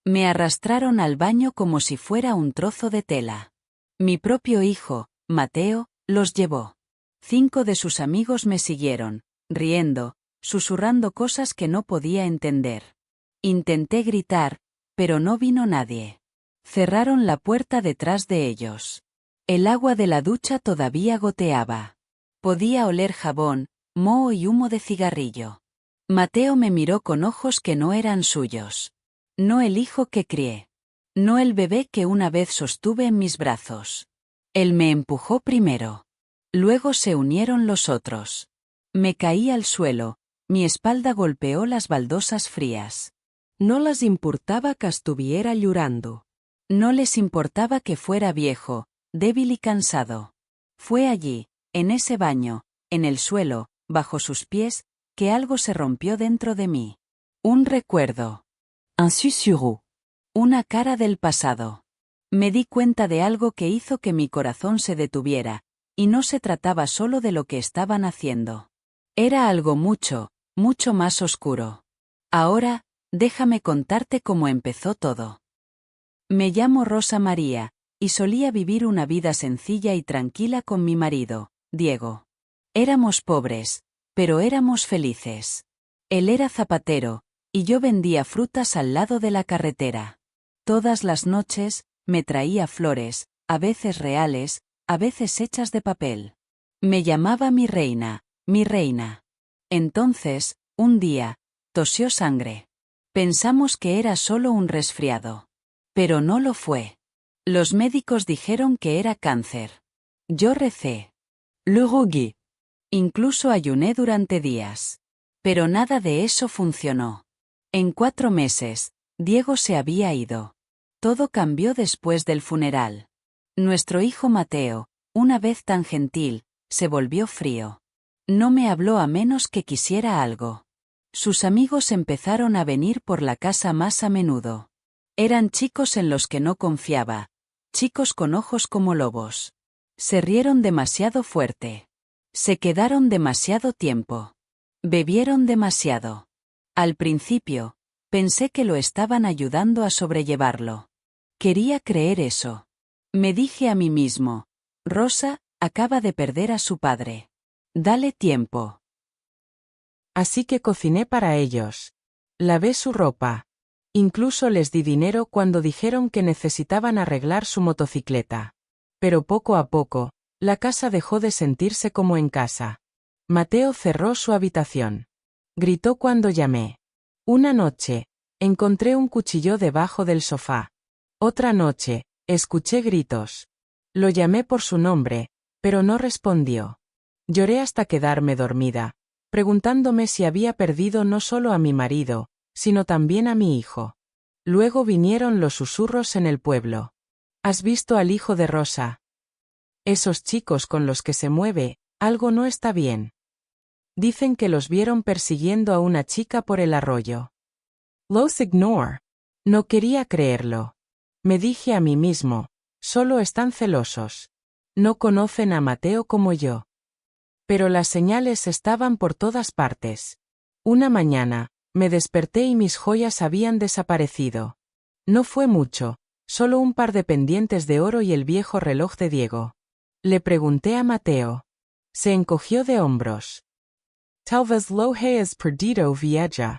Me arrastraron al baño como si fuera un trozo de tela. Mi propio hijo, Mateo, los llevó. 5 de sus amigos me siguieron, riendo, susurrando cosas que no podía entender. Intenté gritar, pero no vino nadie. Cerraron la puerta detrás de ellos. El agua de la ducha todavía goteaba. Podía oler jabón, moho y humo de cigarrillo. Mateo me miró con ojos que no eran suyos. No el hijo que crié. No el bebé que una vez sostuve en mis brazos. Él me empujó primero. Luego se unieron los otros. Me caí al suelo, mi espalda golpeó las baldosas frías. No les importaba que estuviera llorando. No les importaba que fuera viejo, débil y cansado. Fue allí, en ese baño, en el suelo, bajo sus pies, que algo se rompió dentro de mí. Un recuerdo. Un susurro. Una cara del pasado. Me di cuenta de algo que hizo que mi corazón se detuviera, y no se trataba solo de lo que estaban haciendo. Era algo mucho, mucho más oscuro. Ahora, déjame contarte cómo empezó todo. Me llamo Rosa María, y solía vivir una vida sencilla y tranquila con mi marido, Diego. Éramos pobres, pero éramos felices. Él era zapatero, y yo vendía frutas al lado de la carretera. Todas las noches, me traía flores, a veces reales, a veces hechas de papel. Me llamaba mi reina, mi reina. Entonces, un día, tosió sangre. Pensamos que era solo un resfriado. Pero no lo fue. Los médicos dijeron que era cáncer. Yo recé. Le rogué. Incluso ayuné durante días. Pero nada de eso funcionó. En 4 meses, Diego se había ido. Todo cambió después del funeral. Nuestro hijo Mateo, una vez tan gentil, se volvió frío. No me habló a menos que quisiera algo. Sus amigos empezaron a venir por la casa más a menudo. Eran chicos en los que no confiaba, chicos con ojos como lobos. Se rieron demasiado fuerte. Se quedaron demasiado tiempo. Bebieron demasiado. Al principio, pensé que lo estaban ayudando a sobrellevarlo. Quería creer eso. Me dije a mí mismo, Rosa, acaba de perder a su padre. Dale tiempo. Así que cociné para ellos. Lavé su ropa. Incluso les di dinero cuando dijeron que necesitaban arreglar su motocicleta. Pero poco a poco, la casa dejó de sentirse como en casa. Mateo cerró su habitación. Gritó cuando llamé. Una noche, encontré un cuchillo debajo del sofá. Otra noche, escuché gritos. Lo llamé por su nombre, pero no respondió. Lloré hasta quedarme dormida, preguntándome si había perdido no solo a mi marido, sino también a mi hijo. Luego vinieron los susurros en el pueblo. ¿Has visto al hijo de Rosa? Esos chicos con los que se mueve, algo no está bien. Dicen que los vieron persiguiendo a una chica por el arroyo. Los ignore. No quería creerlo. Me dije a mí mismo, solo están celosos. No conocen a Mateo como yo. Pero las señales estaban por todas partes. Una mañana, me desperté y mis joyas habían desaparecido. No fue mucho, solo un par de pendientes de oro y el viejo reloj de Diego. Le pregunté a Mateo. Se encogió de hombros. Tal vez lo hayas perdido, vieja.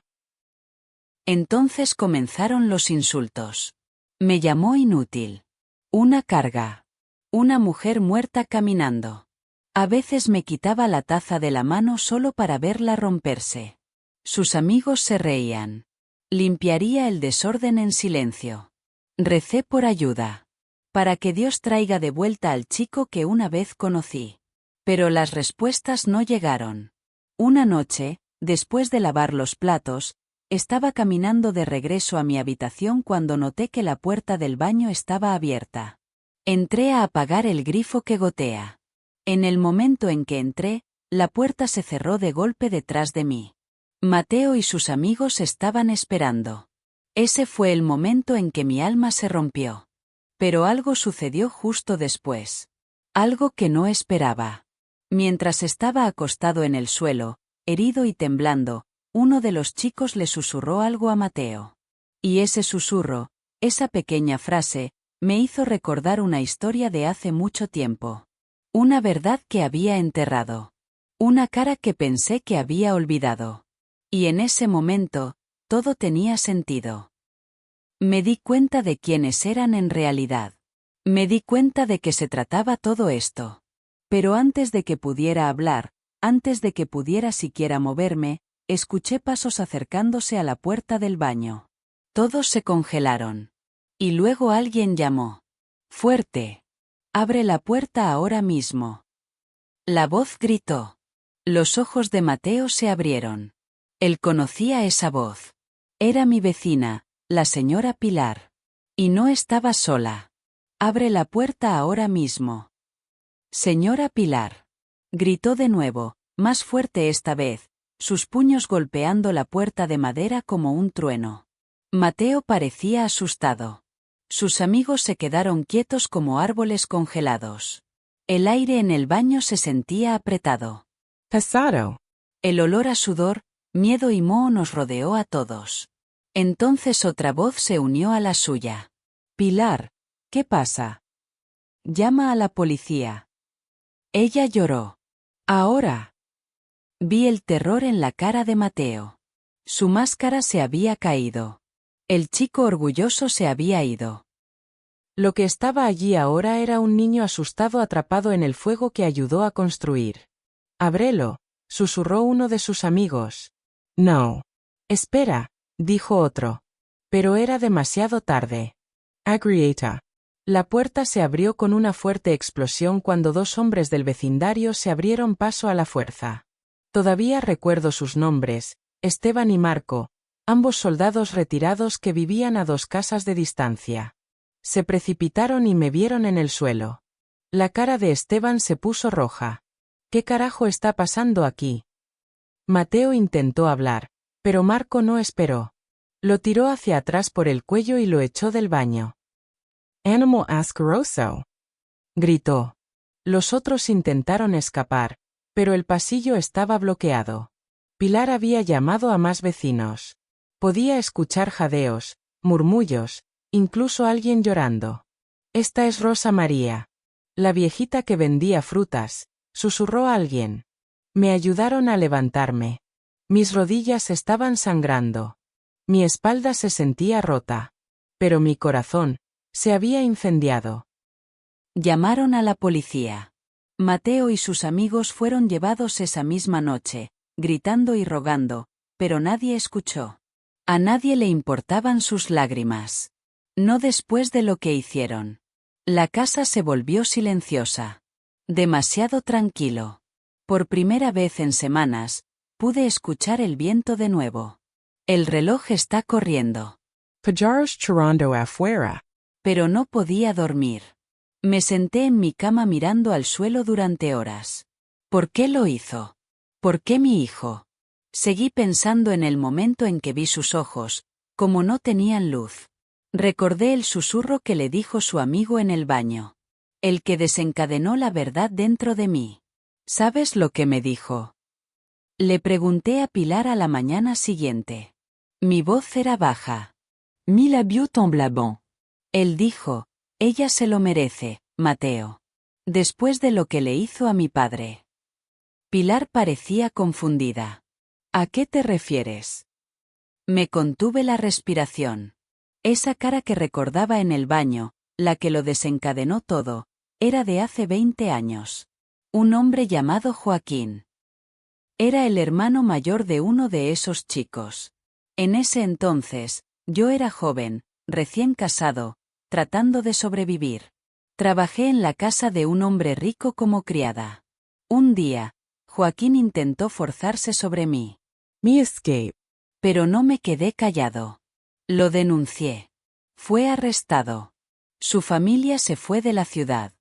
Entonces comenzaron los insultos. Me llamó inútil. Una carga. Una mujer muerta caminando. A veces me quitaba la taza de la mano solo para verla romperse. Sus amigos se reían. Limpiaría el desorden en silencio. Recé por ayuda. Para que Dios traiga de vuelta al chico que una vez conocí. Pero las respuestas no llegaron. Una noche, después de lavar los platos, estaba caminando de regreso a mi habitación cuando noté que la puerta del baño estaba abierta. Entré a apagar el grifo que gotea. En el momento en que entré, la puerta se cerró de golpe detrás de mí. Mateo y sus amigos estaban esperando. Ese fue el momento en que mi alma se rompió. Pero algo sucedió justo después. Algo que no esperaba. Mientras estaba acostado en el suelo, herido y temblando, uno de los chicos le susurró algo a Mateo. Y ese susurro, Esa pequeña frase me hizo recordar una historia de hace mucho tiempo. Una verdad que había enterrado. Una cara que pensé que había olvidado. Y en ese momento, todo tenía sentido. Me di cuenta de quiénes eran en realidad. Me di cuenta de que se trataba todo esto. Pero antes de que pudiera hablar, antes de que pudiera siquiera moverme, escuché pasos acercándose a la puerta del baño. Todos se congelaron. Y luego alguien llamó. Fuerte. Abre la puerta ahora mismo. La voz gritó. Los ojos de Mateo se abrieron. Él conocía esa voz. Era mi vecina, la señora Pilar. Y no estaba sola. Abre la puerta ahora mismo. Señora Pilar. Gritó de nuevo, más fuerte esta vez, sus puños golpeando la puerta de madera como un trueno. Mateo parecía asustado. Sus amigos se quedaron quietos como árboles congelados. El aire en el baño se sentía apretado. Pesado. El olor a sudor, miedo y moho nos rodeó a todos. Entonces otra voz se unió a la suya. Pilar, ¿qué pasa? Llama a la policía. Ella lloró. Ahora. Vi el terror en la cara de Mateo. Su máscara se había caído. El chico orgulloso se había ido. Lo que estaba allí ahora era un niño asustado atrapado en el fuego que ayudó a construir. Ábrelo, susurró uno de sus amigos. No. Espera, dijo otro. Pero era demasiado tarde. Agrieta. La puerta se abrió con una fuerte explosión cuando dos hombres del vecindario se abrieron paso a la fuerza. Todavía recuerdo sus nombres, Esteban y Marco, ambos soldados retirados que vivían a 2 casas de distancia. Se precipitaron y me vieron en el suelo. La cara de Esteban se puso roja. ¿Qué carajo está pasando aquí? Mateo intentó hablar, pero Marco no esperó. Lo tiró hacia atrás por el cuello y lo echó del baño. Animal asqueroso. Gritó. Los otros intentaron escapar, pero el pasillo estaba bloqueado. Pilar había llamado a más vecinos. Podía escuchar jadeos, murmullos, incluso alguien llorando. Esta es Rosa María. La viejita que vendía frutas, susurró alguien. Me ayudaron a levantarme. Mis rodillas estaban sangrando. Mi espalda se sentía rota. Pero mi corazón se había incendiado. Llamaron a la policía. Mateo y sus amigos fueron llevados esa misma noche, gritando y rogando, pero nadie escuchó. A nadie le importaban sus lágrimas. No después de lo que hicieron. La casa se volvió silenciosa. Demasiado tranquilo. Por primera vez en semanas, pude escuchar el viento de nuevo. El reloj está corriendo. Pajaros chorando afuera. Pero no podía dormir. Me senté en mi cama mirando al suelo durante horas. ¿Por qué lo hizo? ¿Por qué mi hijo? Seguí pensando en el momento en que vi sus ojos, como no tenían luz. Recordé el susurro que le dijo su amigo en el baño. El que desencadenó la verdad dentro de mí. ¿Sabes lo que me dijo? Le pregunté a Pilar a la mañana siguiente. Mi voz era baja. Mi labio tremblabant. Él dijo, ella se lo merece, Mateo. Después de lo que le hizo a mi padre. Pilar parecía confundida. ¿A qué te refieres? Me contuve la respiración. Esa cara que recordaba en el baño, la que lo desencadenó todo, era de hace 20 años. Un hombre llamado Joaquín. Era el hermano mayor de uno de esos chicos. En ese entonces, yo era joven, recién casado, tratando de sobrevivir. Trabajé en la casa de un hombre rico como criada. Un día, Joaquín intentó forzarse sobre mí. Mi escape. Pero no me quedé callado. Lo denuncié. Fue arrestado. Su familia se fue de la ciudad.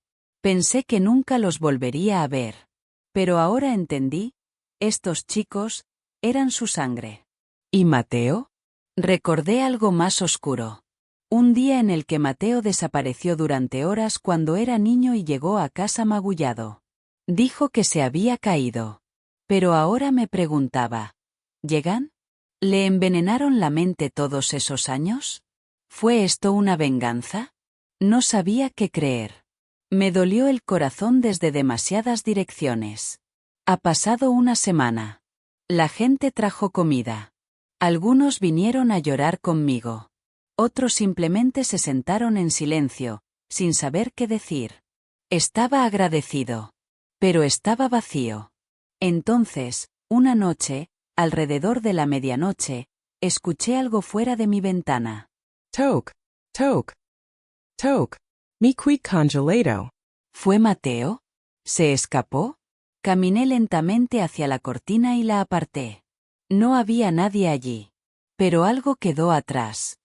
Pensé que nunca los volvería a ver. Pero ahora entendí, estos chicos, eran su sangre. ¿Y Mateo? Recordé algo más oscuro. Un día en el que Mateo desapareció durante horas cuando era niño y llegó a casa magullado. Dijo que se había caído. Pero ahora me preguntaba, ¿llegan? ¿Le envenenaron la mente todos esos años? ¿Fue esto una venganza? No sabía qué creer. Me dolió el corazón desde demasiadas direcciones. Ha pasado una semana. La gente trajo comida. Algunos vinieron a llorar conmigo. Otros simplemente se sentaron en silencio, sin saber qué decir. Estaba agradecido. Pero estaba vacío. Entonces, una noche, alrededor de la medianoche, escuché algo fuera de mi ventana. Toc, toc, toc, mi qui congelato. ¿Fue Mateo? ¿Se escapó? Caminé lentamente hacia la cortina y la aparté. No había nadie allí. Pero algo quedó atrás.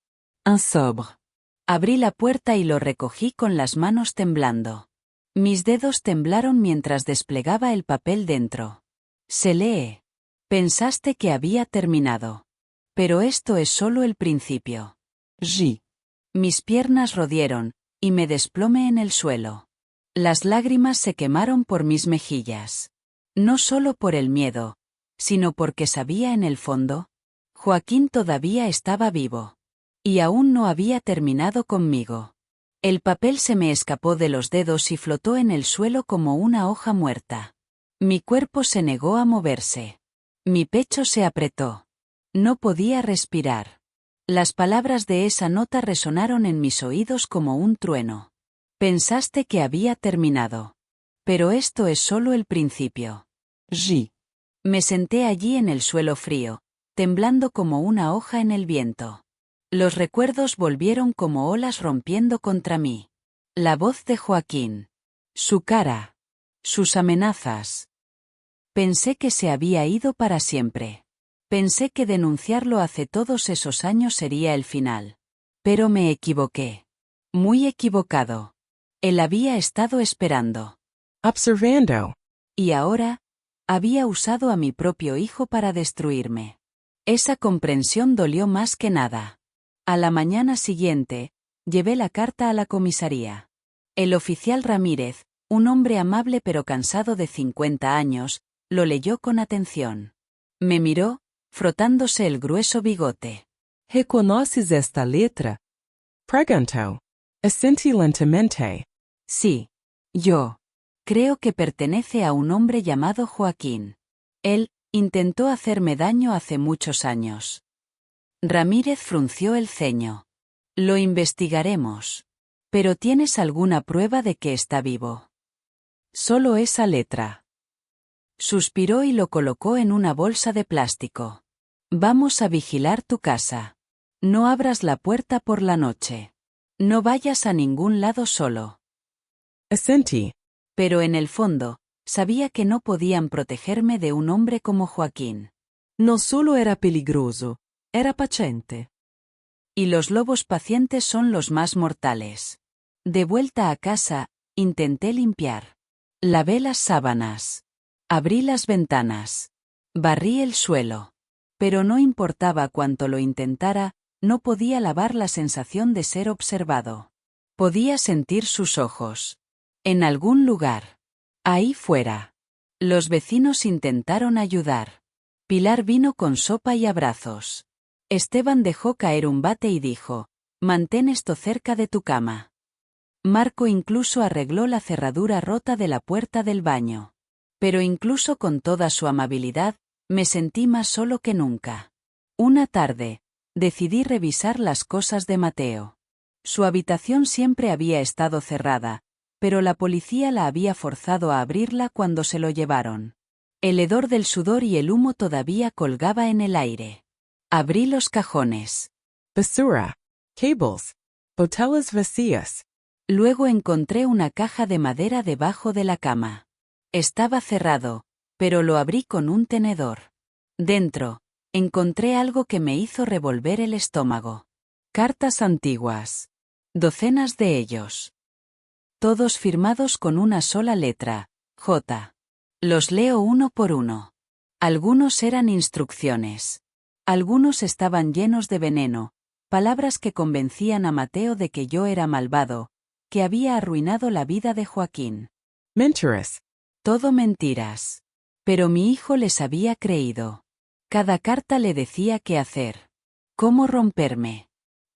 Un sobre. Abrí la puerta y lo recogí con las manos temblando. Mis dedos temblaron mientras desplegaba el papel dentro. Se lee. Pensaste que había terminado. Pero esto es solo el principio. J. Mis piernas rodieron, y me desplomé en el suelo. Las lágrimas se quemaron por mis mejillas. No solo por el miedo, sino porque sabía en el fondo, Joaquín todavía estaba vivo. Y aún no había terminado conmigo. El papel se me escapó de los dedos y flotó en el suelo como una hoja muerta. Mi cuerpo se negó a moverse. Mi pecho se apretó. No podía respirar. Las palabras de esa nota resonaron en mis oídos como un trueno. Pensaste que había terminado. Pero esto es solo el principio. J. Me senté allí en el suelo frío, temblando como una hoja en el viento. Los recuerdos volvieron como olas rompiendo contra mí. La voz de Joaquín. Su cara. Sus amenazas. Pensé que se había ido para siempre. Pensé que denunciarlo hace todos esos años sería el final. Pero me equivoqué. Muy equivocado. Él había estado esperando. Observando. Y ahora, había usado a mi propio hijo para destruirme. Esa comprensión dolió más que nada. A la mañana siguiente, llevé la carta a la comisaría. El oficial Ramírez, un hombre amable pero cansado de 50 años, lo leyó con atención. Me miró, frotándose el grueso bigote. Reconoces esta letra? Preguntó. Assentí lentamente. Sí. Yo. Creo que pertenece a un hombre llamado Joaquín. Él intentó hacerme daño hace muchos años. Ramírez frunció el ceño. Lo investigaremos. Pero ¿tienes alguna prueba de que está vivo? Solo esa letra. Suspiró y lo colocó en una bolsa de plástico. Vamos a vigilar tu casa. No abras la puerta por la noche. No vayas a ningún lado solo. Assentí. Pero en el fondo, sabía que no podían protegerme de un hombre como Joaquín. No solo era peligroso, era paciente. Y los lobos pacientes son los más mortales. De vuelta a casa, intenté limpiar. Lavé las sábanas. Abrí las ventanas. Barrí el suelo. Pero no importaba cuánto lo intentara, no podía lavar la sensación de ser observado. Podía sentir sus ojos. En algún lugar. Ahí fuera. Los vecinos intentaron ayudar. Pilar vino con sopa y abrazos. Esteban dejó caer un bate y dijo, mantén esto cerca de tu cama. Marco incluso arregló la cerradura rota de la puerta del baño. Pero incluso con toda su amabilidad, me sentí más solo que nunca. Una tarde, decidí revisar las cosas de Mateo. Su habitación siempre había estado cerrada, pero la policía la había forzado a abrirla cuando se lo llevaron. El hedor del sudor y el humo todavía colgaba en el aire. Abrí los cajones. Basura. Cables. Botellas vacías. Luego encontré una caja de madera debajo de la cama. Estaba cerrado, pero lo abrí con un tenedor. Dentro, encontré algo que me hizo revolver el estómago. Cartas antiguas. Docenas de ellos. Todos firmados con una sola letra, J. Los leo uno por uno. Algunos eran instrucciones. Algunos estaban llenos de veneno, palabras que convencían a Mateo de que yo era malvado, que había arruinado la vida de Joaquín. Mentiras. Todo mentiras. Pero mi hijo les había creído. Cada carta le decía qué hacer. Cómo romperme.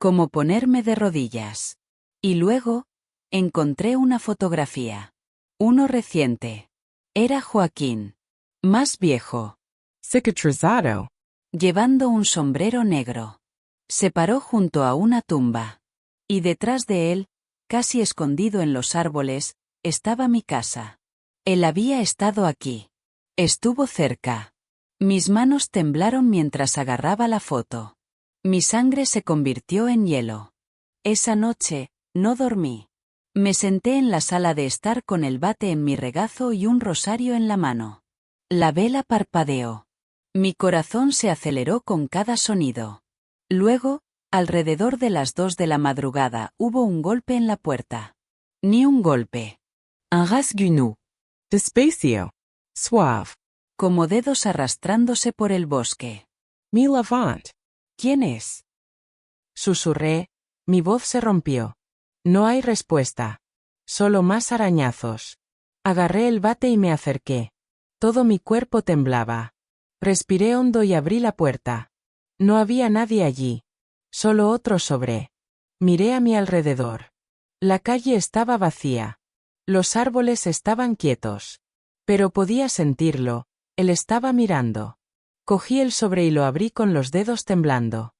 Como ponerme de rodillas. Y luego, encontré una fotografía. Uno reciente. Era Joaquín. Más viejo. Cicatrizado. Llevando un sombrero negro. Se paró junto a una tumba. Y detrás de él, casi escondido en los árboles, estaba mi casa. Él había estado aquí. Estuvo cerca. Mis manos temblaron mientras agarraba la foto. Mi sangre se convirtió en hielo. Esa noche, no dormí. Me senté en la sala de estar con el bate en mi regazo y un rosario en la mano. La vela parpadeó. Mi corazón se aceleró con cada sonido. Luego, alrededor de las 2 de la madrugada, hubo un golpe en la puerta. Ni un golpe. Un rasguño. Despacio. Suave. Como dedos arrastrándose por el bosque. Mi lavant. ¿Quién es? Susurré. Mi voz se rompió. No hay respuesta. Solo más arañazos. Agarré el bate y me acerqué. Todo mi cuerpo temblaba. Respiré hondo y abrí la puerta. No había nadie allí. Solo otro sobre. Miré a mi alrededor. La calle estaba vacía. Los árboles estaban quietos. Pero podía sentirlo. Él estaba mirando. Cogí el sobre y lo abrí con los dedos temblando.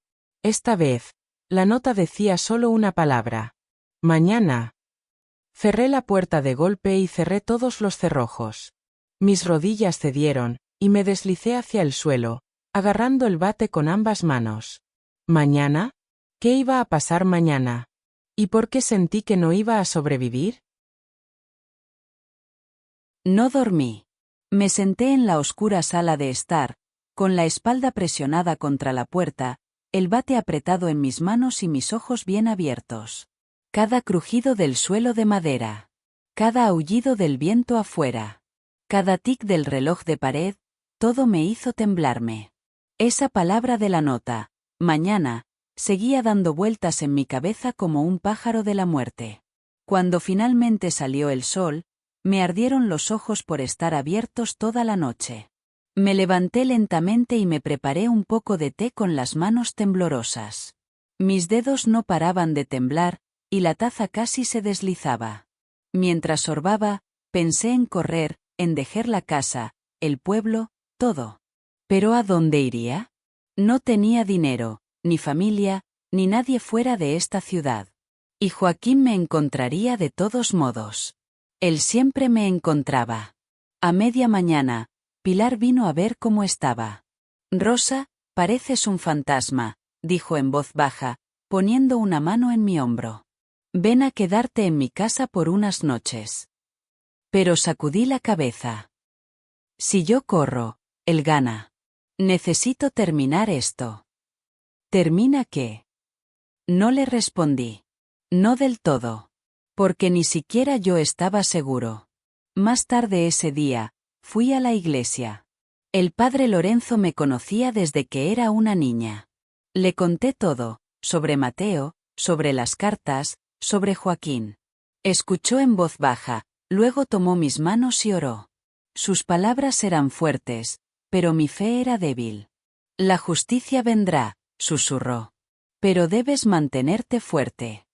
Esta vez, la nota decía solo una palabra. Mañana. Cerré la puerta de golpe y cerré todos los cerrojos. Mis rodillas cedieron, y me deslicé hacia el suelo, agarrando el bate con ambas manos. ¿Mañana? ¿Qué iba a pasar mañana? ¿Y por qué sentí que no iba a sobrevivir? No dormí. Me senté en la oscura sala de estar, con la espalda presionada contra la puerta, el bate apretado en mis manos y mis ojos bien abiertos. Cada crujido del suelo de madera. Cada aullido del viento afuera. Cada tic del reloj de pared, todo me hizo temblarme. Esa palabra de la nota, mañana, seguía dando vueltas en mi cabeza como un pájaro de la muerte. Cuando finalmente salió el sol, me ardieron los ojos por estar abiertos toda la noche. Me levanté lentamente y me preparé un poco de té con las manos temblorosas. Mis dedos no paraban de temblar, y la taza casi se deslizaba. Mientras sorbaba, pensé en correr, en dejar la casa, el pueblo, todo. ¿Pero a dónde iría? No tenía dinero, ni familia, ni nadie fuera de esta ciudad. Y Joaquín me encontraría de todos modos. Él siempre me encontraba. A media mañana, Pilar vino a ver cómo estaba. Rosa, pareces un fantasma, dijo en voz baja, poniendo una mano en mi hombro. Ven a quedarte en mi casa por unas noches. Pero sacudí la cabeza. Si yo corro, él gana. Necesito terminar esto. ¿Termina qué? No le respondí. No del todo. Porque ni siquiera yo estaba seguro. Más tarde ese día, fui a la iglesia. El padre Lorenzo me conocía desde que era una niña. Le conté todo, sobre Mateo, sobre las cartas, sobre Joaquín. Escuchó en voz baja, luego tomó mis manos y oró. Sus palabras eran fuertes, pero mi fe era débil. La justicia vendrá, susurró. Pero debes mantenerte fuerte.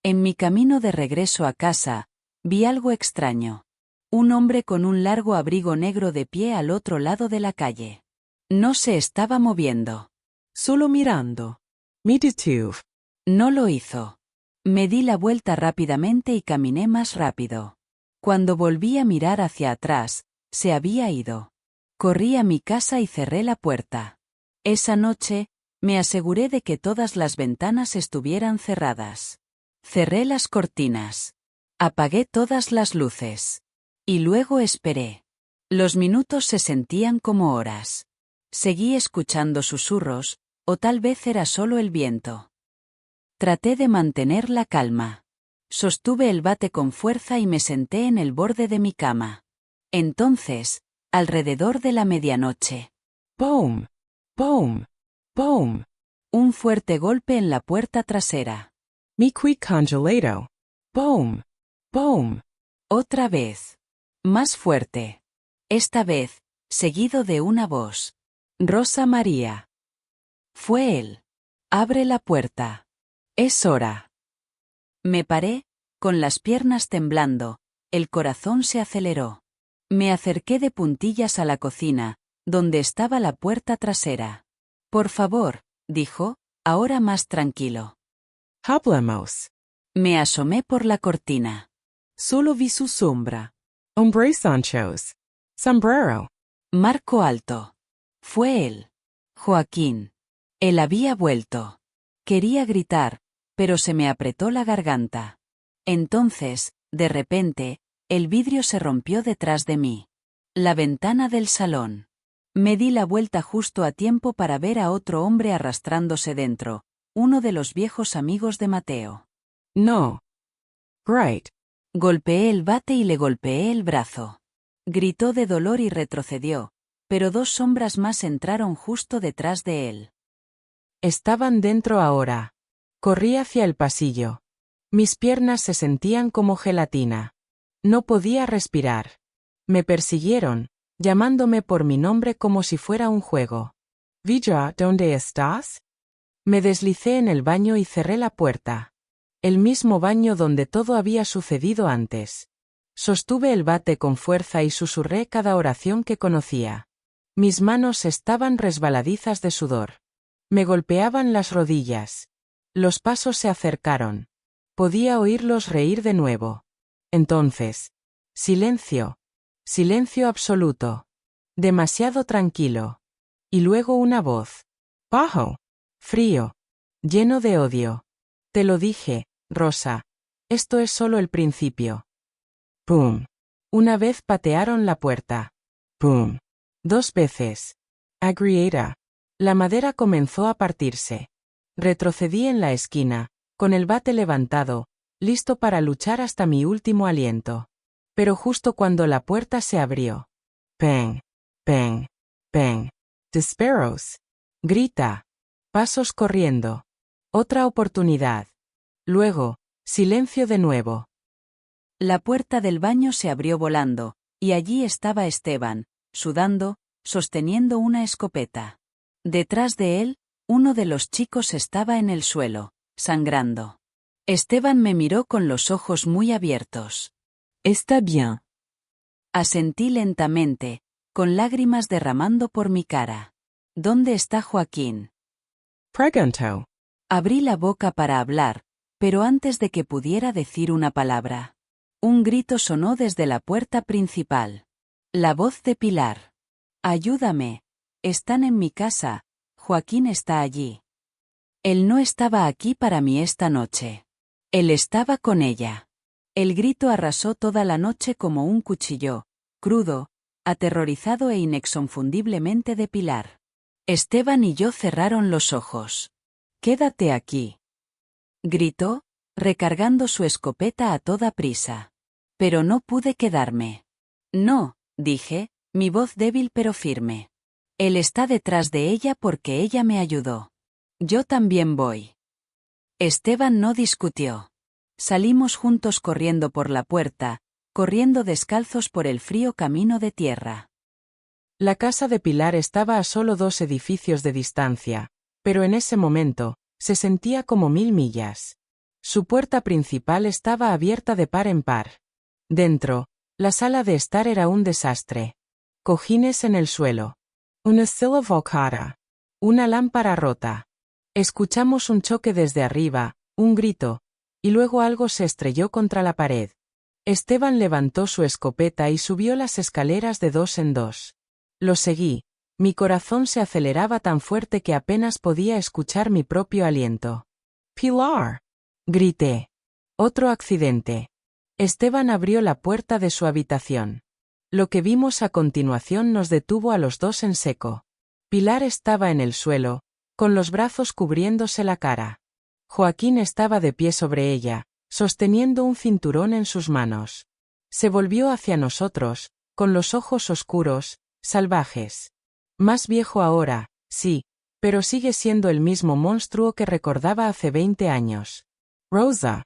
En mi camino de regreso a casa, vi algo extraño. Un hombre con un largo abrigo negro de pie al otro lado de la calle. No se estaba moviendo. Solo mirando. Me detuve. No lo hizo. Me di la vuelta rápidamente y caminé más rápido. Cuando volví a mirar hacia atrás, se había ido. Corrí a mi casa y cerré la puerta. Esa noche, me aseguré de que todas las ventanas estuvieran cerradas. Cerré las cortinas. Apagué todas las luces. Y luego esperé. Los minutos se sentían como horas. Seguí escuchando susurros, o tal vez era solo el viento. Traté de mantener la calma. Sostuve el bate con fuerza y me senté en el borde de mi cama. Entonces, alrededor de la medianoche. Boom. Boom. Boom. Un fuerte golpe en la puerta trasera. Mi qui congelado. Boom. Boom. Otra vez. Más fuerte. Esta vez, seguido de una voz. Rosa María. Fue él. Abre la puerta. Es hora. Me paré, con las piernas temblando, el corazón se aceleró. Me acerqué de puntillas a la cocina, donde estaba la puerta trasera. Por favor, dijo, ahora más tranquilo. Hablemos. Me asomé por la cortina. Solo vi su sombra. Hombre Sancho's sombrero. Marco alto. Fue él. Joaquín. Él había vuelto. Quería gritar, pero se me apretó la garganta. Entonces, de repente, el vidrio se rompió detrás de mí. La ventana del salón. Me di la vuelta justo a tiempo para ver a otro hombre arrastrándose dentro, uno de los viejos amigos de Mateo. No. Great. Golpeé el bate y le golpeé el brazo. Gritó de dolor y retrocedió, pero dos sombras más entraron justo detrás de él. Estaban dentro ahora. Corrí hacia el pasillo. Mis piernas se sentían como gelatina. No podía respirar. Me persiguieron, llamándome por mi nombre como si fuera un juego. Villa, ¿dónde estás? Me deslicé en el baño y cerré la puerta. El mismo baño donde todo había sucedido antes. Sostuve el bate con fuerza y susurré cada oración que conocía. Mis manos estaban resbaladizas de sudor. Me golpeaban las rodillas. Los pasos se acercaron. Podía oírlos reír de nuevo. Entonces. Silencio. Silencio absoluto. Demasiado tranquilo. Y luego una voz. Bajo. Frío. Lleno de odio. Te lo dije, Rosa. Esto es solo el principio. ¡Pum! Una vez patearon la puerta. ¡Pum! 2 veces. Agrieta. La madera comenzó a partirse. Retrocedí en la esquina, con el bate levantado, listo para luchar hasta mi último aliento. Pero justo cuando la puerta se abrió. ¡Peng! ¡Peng! ¡Peng! ¡Disparos! Grita. Pasos corriendo. Otra oportunidad. Luego, silencio de nuevo. La puerta del baño se abrió volando, y allí estaba Esteban, sudando, sosteniendo una escopeta. Detrás de él, uno de los chicos estaba en el suelo, sangrando. Esteban me miró con los ojos muy abiertos. Está bien. Asentí lentamente, con lágrimas derramando por mi cara. ¿Dónde está Joaquín? Preguntó. Abrí la boca para hablar, pero antes de que pudiera decir una palabra. Un grito sonó desde la puerta principal. La voz de Pilar. Ayúdame. Están en mi casa. Joaquín está allí. Él no estaba aquí para mí esta noche. Él estaba con ella. El grito arrasó toda la noche como un cuchillo, crudo, aterrorizado e inexconfundiblemente de Pilar. Esteban y yo cerraron los ojos. Quédate aquí. Gritó, recargando su escopeta a toda prisa. Pero no pude quedarme. No, dije, mi voz débil pero firme. Él está detrás de ella porque ella me ayudó. Yo también voy. Esteban no discutió. Salimos juntos corriendo por la puerta, corriendo descalzos por el frío camino de tierra. La casa de Pilar estaba a solo 2 edificios de distancia, pero en ese momento, se sentía como 1000 millas. Su puerta principal estaba abierta de par en par. Dentro, la sala de estar era un desastre. Cojines en el suelo. Una silla volcada. Una lámpara rota. Escuchamos un choque desde arriba, un grito, y luego algo se estrelló contra la pared. Esteban levantó su escopeta y subió las escaleras de 2 en 2. Lo seguí. Mi corazón se aceleraba tan fuerte que apenas podía escuchar mi propio aliento. ¡Pilar! Grité. Otro accidente. Esteban abrió la puerta de su habitación. Lo que vimos a continuación nos detuvo a los 2 en seco. Pilar estaba en el suelo, con los brazos cubriéndose la cara. Joaquín estaba de pie sobre ella, sosteniendo un cinturón en sus manos. Se volvió hacia nosotros, con los ojos oscuros, salvajes. Más viejo ahora, sí, pero sigue siendo el mismo monstruo que recordaba hace 20 años. Rosa.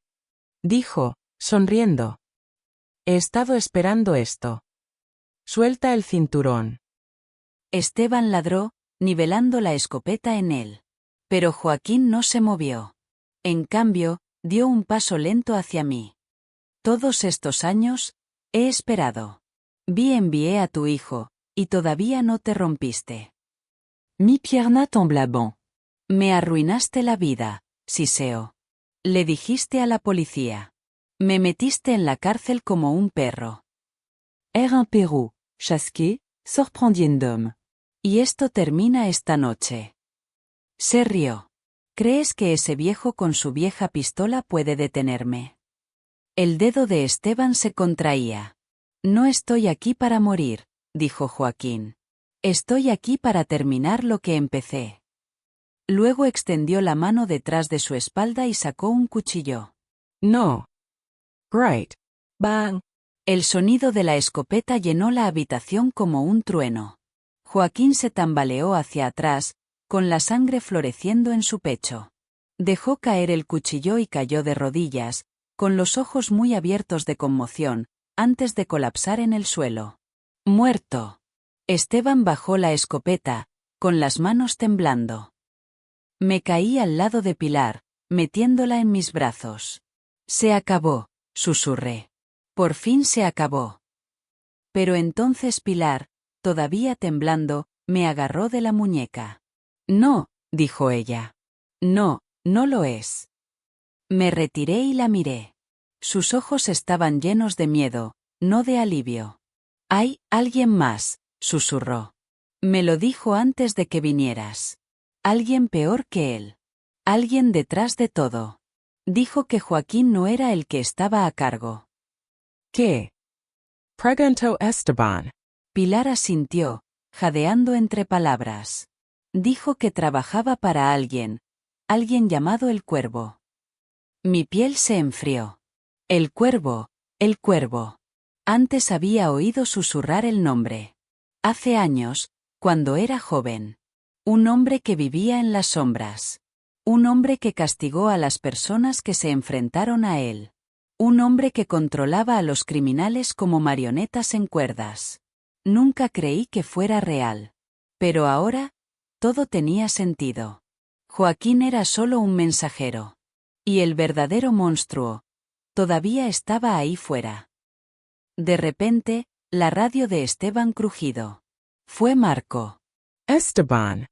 Dijo, sonriendo. He estado esperando esto. Suelta el cinturón. Esteban ladró, nivelando la escopeta en él. Pero Joaquín no se movió. En cambio, dio un paso lento hacia mí. Todos estos años, he esperado. Envié a tu hijo, y todavía no te rompiste. Mi pierna tomba bon. Me arruinaste la vida, Siseo. Le dijiste a la policía. Me metiste en la cárcel como un perro. Era un perro, chasqué, sorprendiendo. Y esto termina esta noche. Se rió. ¿Crees que ese viejo con su vieja pistola puede detenerme? El dedo de Esteban se contraía. No estoy aquí para morir, dijo Joaquín. Estoy aquí para terminar lo que empecé. Luego extendió la mano detrás de su espalda y sacó un cuchillo. No. Great. Bang. El sonido de la escopeta llenó la habitación como un trueno. Joaquín se tambaleó hacia atrás, con la sangre floreciendo en su pecho. Dejó caer el cuchillo y cayó de rodillas, con los ojos muy abiertos de conmoción, antes de colapsar en el suelo. ¡Muerto! Esteban bajó la escopeta, con las manos temblando. Me caí al lado de Pilar, metiéndola en mis brazos. Se acabó, susurré. Por fin se acabó. Pero entonces Pilar, todavía temblando, me agarró de la muñeca. No, dijo ella. No, no lo es. Me retiré y la miré. Sus ojos estaban llenos de miedo, no de alivio. «Hay alguien más», susurró. Me lo dijo antes de que vinieras. Alguien peor que él. Alguien detrás de todo. Dijo que Joaquín no era el que estaba a cargo. ¿Qué? Preguntó Esteban. Pilar asintió, jadeando entre palabras. Dijo que trabajaba para alguien alguien llamado el Cuervo. Mi piel se enfrió. El Cuervo, el Cuervo. Antes había oído susurrar el nombre. Hace años, cuando era joven. Un hombre que vivía en las sombras. Un hombre que castigó a las personas que se enfrentaron a él. Un hombre que controlaba a los criminales como marionetas en cuerdas. Nunca creí que fuera real. Pero ahora, todo tenía sentido. Joaquín era solo un mensajero. Y el verdadero monstruo todavía estaba ahí fuera. De repente, la radio de Esteban crujido. Fue Marco. Esteban.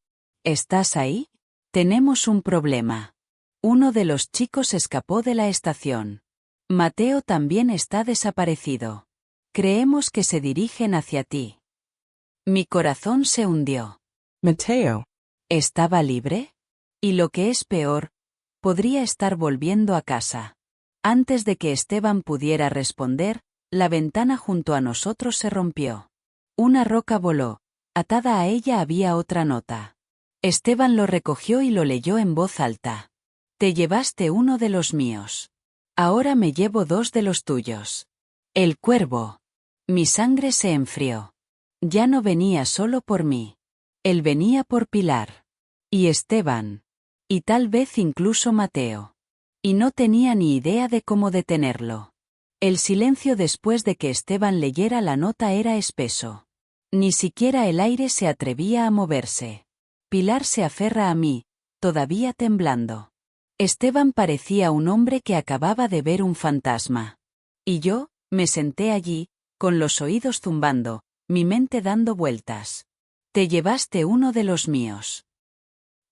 ¿Estás ahí? Tenemos un problema. Uno de los chicos escapó de la estación. Mateo también está desaparecido. Creemos que se dirigen hacia ti. Mi corazón se hundió. Mateo. ¿Estaba libre? Y lo que es peor, podría estar volviendo a casa. Antes de que Esteban pudiera responder, la ventana junto a nosotros se rompió. Una roca voló. Atada a ella había otra nota. Esteban lo recogió y lo leyó en voz alta. Te llevaste uno de los míos. Ahora me llevo dos de los tuyos. El Cuervo. Mi sangre se enfrió. Ya no venía solo por mí. Él venía por Pilar. Y Esteban. Y tal vez incluso Mateo. Y no tenía ni idea de cómo detenerlo. El silencio después de que Esteban leyera la nota era espeso. Ni siquiera el aire se atrevía a moverse. Pilar se aferra a mí, todavía temblando. Esteban parecía un hombre que acababa de ver un fantasma. Y yo, me senté allí, con los oídos zumbando, mi mente dando vueltas. Te llevaste uno de los míos.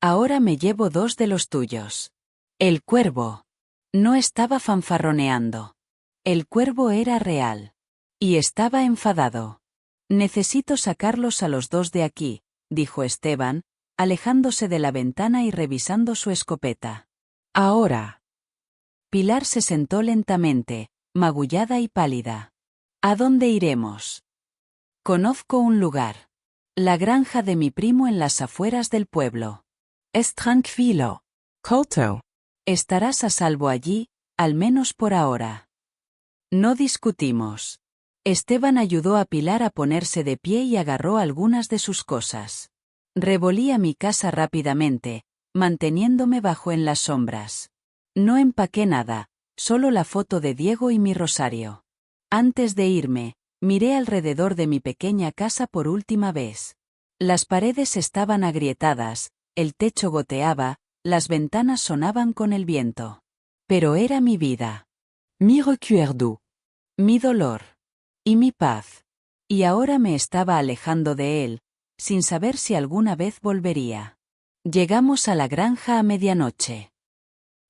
Ahora me llevo dos de los tuyos. El Cuervo. No estaba fanfarroneando. El Cuervo era real. Y estaba enfadado. Necesito sacarlos a los dos de aquí, dijo Esteban, alejándose de la ventana y revisando su escopeta. Ahora. Pilar se sentó lentamente, magullada y pálida. ¿A dónde iremos? Conozco un lugar. La granja de mi primo en las afueras del pueblo. Es tranquilo. Colto. Estarás a salvo allí, al menos por ahora. No discutimos. Esteban ayudó a Pilar a ponerse de pie y agarró algunas de sus cosas. Revolí a mi casa rápidamente, manteniéndome bajo en las sombras. No empaqué nada, solo la foto de Diego y mi rosario. Antes de irme, miré alrededor de mi pequeña casa por última vez. Las paredes estaban agrietadas, el techo goteaba, las ventanas sonaban con el viento. Pero era mi vida. Mi recuerdo. Mi dolor. Y mi paz. Y ahora me estaba alejando de él, sin saber si alguna vez volvería. Llegamos a la granja a medianoche.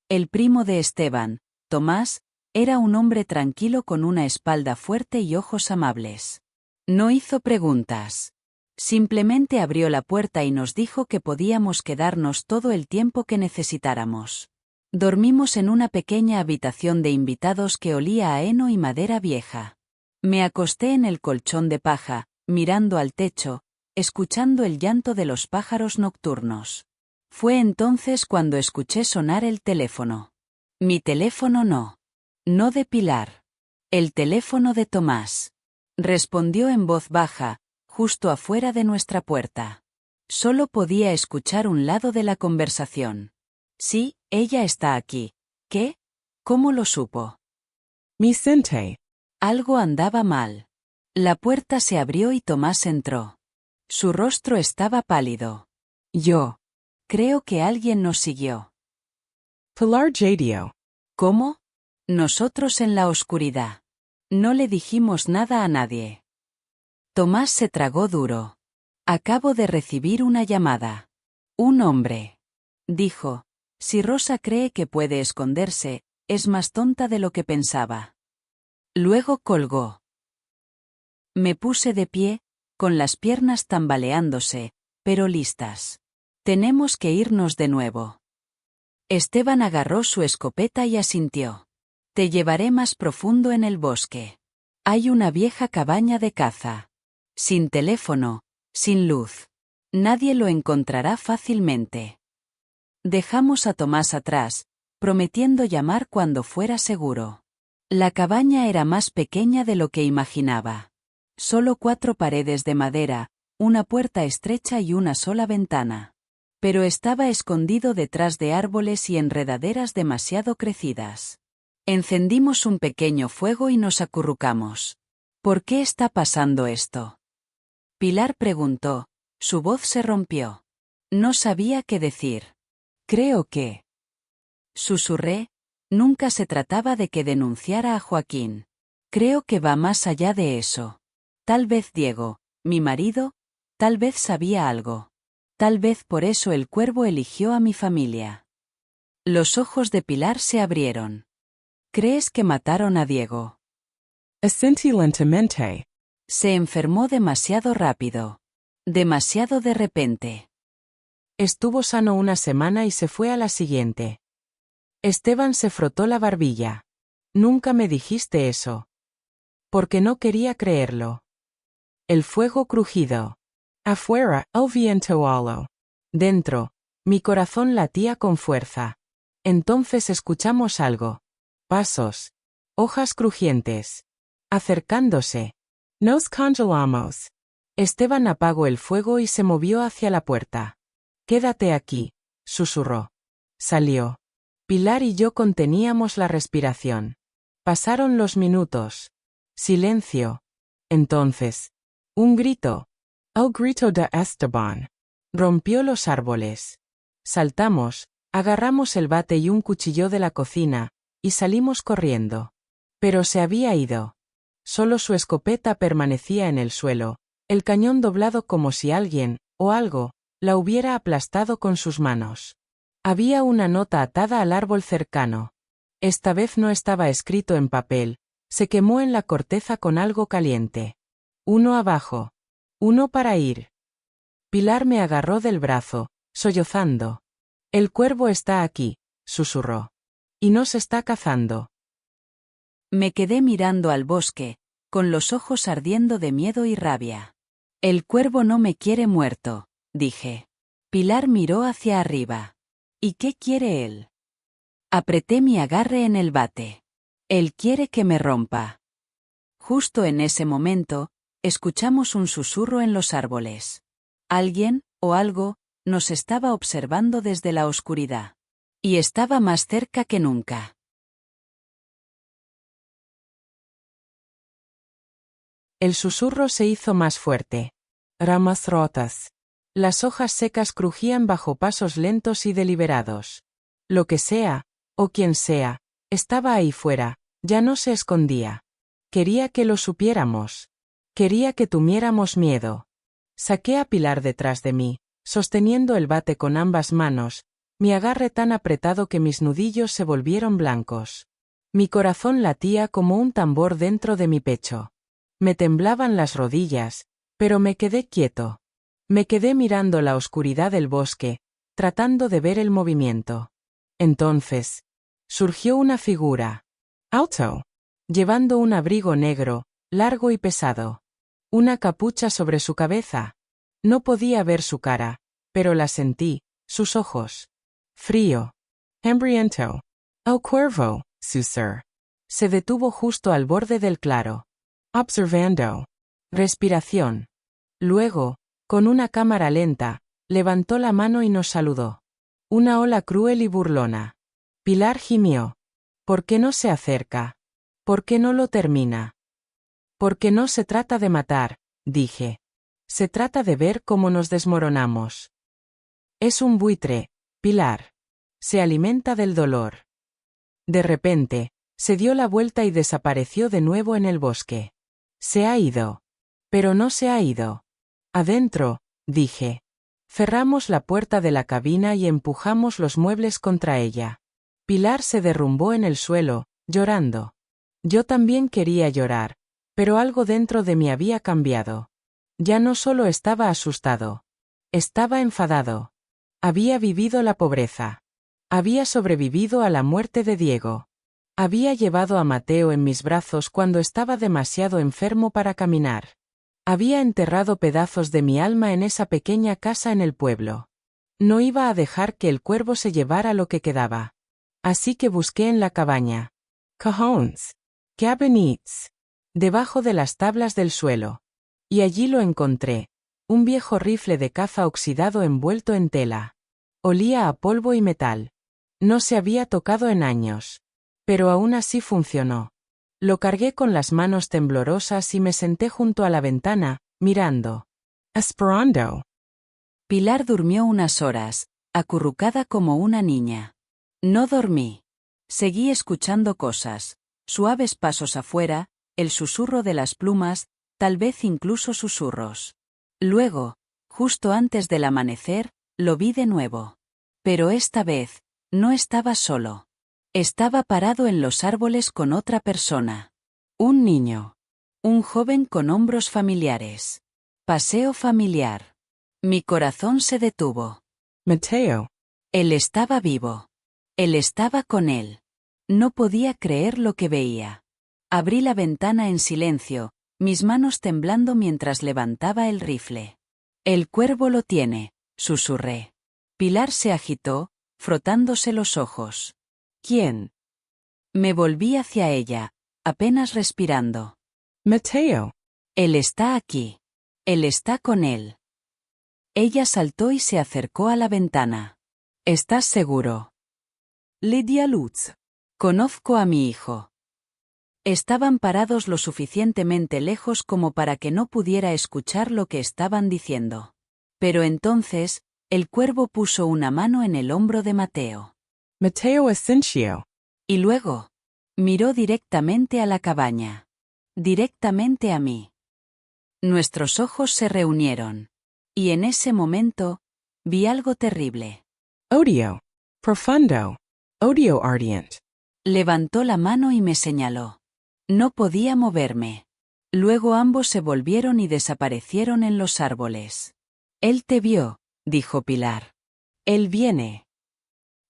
El primo de Esteban, Tomás, era un hombre tranquilo con una espalda fuerte y ojos amables. No hizo preguntas. Simplemente abrió la puerta y nos dijo que podíamos quedarnos todo el tiempo que necesitáramos. Dormimos en una pequeña habitación de invitados que olía a heno y madera vieja. Me acosté en el colchón de paja, mirando al techo, escuchando el llanto de los pájaros nocturnos. Fue entonces cuando escuché sonar el teléfono. Mi teléfono no. No de Pilar. El teléfono de Tomás. Respondió en voz baja, justo afuera de nuestra puerta. Solo podía escuchar un lado de la conversación. Sí, ella está aquí. ¿Qué? ¿Cómo lo supo? Mi sente. Algo andaba mal. La puerta se abrió y Tomás entró. Su rostro estaba pálido. Yo. Creo que alguien nos siguió. Pilar Jadio. ¿Cómo? Nosotros en la oscuridad. No le dijimos nada a nadie. Tomás se tragó duro. Acabo de recibir una llamada. Un hombre. Dijo. Si Rosa cree que puede esconderse, es más tonta de lo que pensaba. Luego colgó. Me puse de pie, con las piernas tambaleándose, pero listas. Tenemos que irnos de nuevo. Esteban agarró su escopeta y asintió. Te llevaré más profundo en el bosque. Hay una vieja cabaña de caza. Sin teléfono, sin luz. Nadie lo encontrará fácilmente. Dejamos a Tomás atrás, prometiendo llamar cuando fuera seguro. La cabaña era más pequeña de lo que imaginaba. Solo 4 paredes de madera, una puerta estrecha y una sola ventana. Pero estaba escondido detrás de árboles y enredaderas demasiado crecidas. Encendimos un pequeño fuego y nos acurrucamos. ¿Por qué está pasando esto? Pilar preguntó. Su voz se rompió. No sabía qué decir. Creo que... Susurré. Nunca se trataba de que denunciara a Joaquín. Creo que va más allá de eso. Tal vez Diego, mi marido, tal vez sabía algo. Tal vez por eso el cuervo eligió a mi familia. Los ojos de Pilar se abrieron. ¿Crees que mataron a Diego? Asentí lentamente. Se enfermó demasiado rápido. Demasiado de repente. Estuvo sano una semana y se fue a la siguiente. Esteban se frotó la barbilla. Nunca me dijiste eso. Porque no quería creerlo. El fuego crujido. Afuera, el viento halo. Dentro, mi corazón latía con fuerza. Entonces escuchamos algo. Pasos. Hojas crujientes. Acercándose. Nos congelamos. Esteban apagó el fuego y se movió hacia la puerta. Quédate aquí, susurró. Salió. Pilar y yo conteníamos la respiración. Pasaron los minutos. Silencio. Entonces, un grito. El grito de Esteban. Rompió los árboles. Saltamos, agarramos el bate y un cuchillo de la cocina, y salimos corriendo. Pero se había ido. Solo su escopeta permanecía en el suelo, el cañón doblado como si alguien, o algo, la hubiera aplastado con sus manos. Había una nota atada al árbol cercano. Esta vez no estaba escrito en papel, se quemó en la corteza con algo caliente. 1 abajo. 1 para ir. Pilar me agarró del brazo, sollozando. El cuervo está aquí, susurró. Y nos está cazando. Me quedé mirando al bosque, con los ojos ardiendo de miedo y rabia. El cuervo no me quiere muerto, dije. Pilar miró hacia arriba. ¿Y qué quiere él? Apreté mi agarre en el bate. Él quiere que me rompa. Justo en ese momento, escuchamos un susurro en los árboles. Alguien, o algo, nos estaba observando desde la oscuridad. Y estaba más cerca que nunca. El susurro se hizo más fuerte. Ramas rotas. Las hojas secas crujían bajo pasos lentos y deliberados. Lo que sea, o quien sea, estaba ahí fuera, ya no se escondía. Quería que lo supiéramos. Quería que tuviéramos miedo. Saqué a Pilar detrás de mí, sosteniendo el bate con ambas manos, mi agarre tan apretado que mis nudillos se volvieron blancos. Mi corazón latía como un tambor dentro de mi pecho. Me temblaban las rodillas, pero me quedé quieto. Me quedé mirando la oscuridad del bosque, tratando de ver el movimiento. Entonces, surgió una figura. Alto. Llevando un abrigo negro, largo y pesado. Una capucha sobre su cabeza. No podía ver su cara, pero la sentí, sus ojos. Frío. Hambriento. El cuervo, su ser. Se detuvo justo al borde del claro. Observando. Respiración. Luego, con una cámara lenta, levantó la mano y nos saludó. Una ola cruel y burlona. Pilar gimió. ¿Por qué no se acerca? ¿Por qué no lo termina? Porque no se trata de matar, dije. Se trata de ver cómo nos desmoronamos. Es un buitre, Pilar. Se alimenta del dolor. De repente, se dio la vuelta y desapareció de nuevo en el bosque. Se ha ido. Pero no se ha ido. Adentro, dije. Cerramos la puerta de la cabina y empujamos los muebles contra ella. Pilar se derrumbó en el suelo, llorando. Yo también quería llorar, pero algo dentro de mí había cambiado. Ya no solo estaba asustado. Estaba enfadado. Había vivido la pobreza. Había sobrevivido a la muerte de Diego. Había llevado a Mateo en mis brazos cuando estaba demasiado enfermo para caminar. Había enterrado pedazos de mi alma en esa pequeña casa en el pueblo. No iba a dejar que el cuervo se llevara lo que quedaba. Así que busqué en la cabaña. Cajones. Cabinets. Debajo de las tablas del suelo. Y allí lo encontré. Un viejo rifle de caza oxidado envuelto en tela. Olía a polvo y metal. No se había tocado en años. Pero aún así funcionó. Lo cargué con las manos temblorosas y me senté junto a la ventana, mirando. Esperando. Pilar durmió unas horas, acurrucada como una niña. No dormí. Seguí escuchando cosas, suaves pasos afuera, el susurro de las plumas, tal vez incluso susurros. Luego, justo antes del amanecer, lo vi de nuevo. Pero esta vez, no estaba solo. Estaba parado en los árboles con otra persona. Un niño. Un joven con hombros familiares. Paseo familiar. Mi corazón se detuvo. Mateo. Él estaba vivo. Él estaba con él. No podía creer lo que veía. Abrí la ventana en silencio, mis manos temblando mientras levantaba el rifle. El cuervo lo tiene, susurré. Pilar se agitó, frotándose los ojos. ¿Quién? Me volví hacia ella, apenas respirando. Mateo. Él está aquí. Él está con él. Ella saltó y se acercó a la ventana. ¿Estás seguro? Lidia Lutz. Conozco a mi hijo. Estaban parados lo suficientemente lejos como para que no pudiera escuchar lo que estaban diciendo. Pero entonces, el cuervo puso una mano en el hombro de Mateo. Mateo Asensio. Y luego, miró directamente a la cabaña. Directamente a mí. Nuestros ojos se reunieron. Y en ese momento, vi algo terrible. Odio. Profundo. Odio ardent. Levantó la mano y me señaló. No podía moverme. Luego ambos se volvieron y desaparecieron en los árboles. Él te vio, dijo Pilar. Él viene.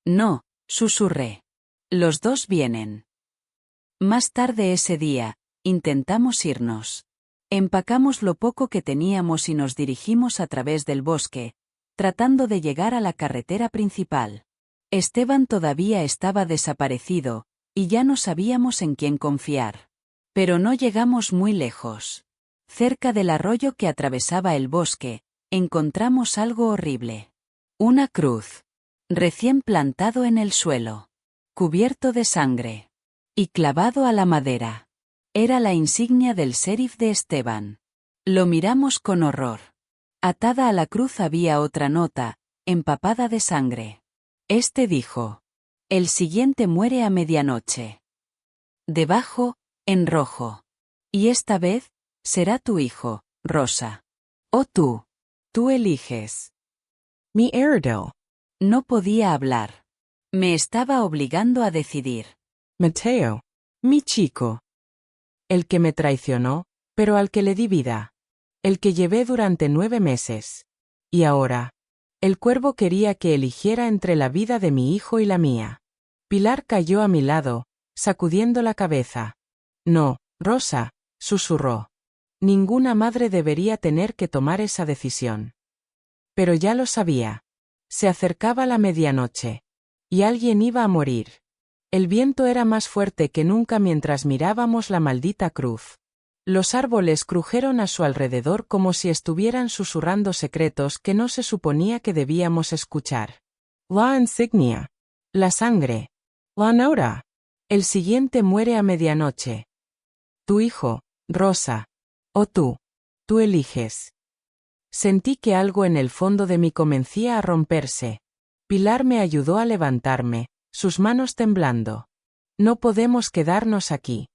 No, susurré. Los dos vienen. Más tarde ese día, intentamos irnos. Empacamos lo poco que teníamos y nos dirigimos a través del bosque, tratando de llegar a la carretera principal. Esteban todavía estaba desaparecido, y ya no sabíamos en quién confiar. Pero no llegamos muy lejos. Cerca del arroyo que atravesaba el bosque, encontramos algo horrible. Una cruz. Recién plantado en el suelo. Cubierto de sangre. Y clavado a la madera. Era la insignia del sheriff de Esteban. Lo miramos con horror. Atada a la cruz había otra nota, empapada de sangre. Dijo: el siguiente muere a medianoche. Debajo, en rojo. Y esta vez, será tu hijo, Rosa. O tú. Tú eliges. Mi Airedale. No podía hablar. Me estaba obligando a decidir. Mateo. Mi chico. El que me traicionó, pero al que le di vida. El que llevé durante 9 meses. Y ahora. El cuervo quería que eligiera entre la vida de mi hijo y la mía. Pilar cayó a mi lado, sacudiendo la cabeza. No, Rosa, susurró. Ninguna madre debería tener que tomar esa decisión. Pero ya lo sabía. Se acercaba la medianoche. Y alguien iba a morir. El viento era más fuerte que nunca mientras mirábamos la maldita cruz. Los árboles crujeron a su alrededor como si estuvieran susurrando secretos que no se suponía que debíamos escuchar. La insignia. La sangre. La nota. El siguiente muere a medianoche. Tu hijo, Rosa. O tú. Tú eliges. Sentí que algo en el fondo de mí comencía a romperse. Pilar me ayudó a levantarme, sus manos temblando. No podemos quedarnos aquí.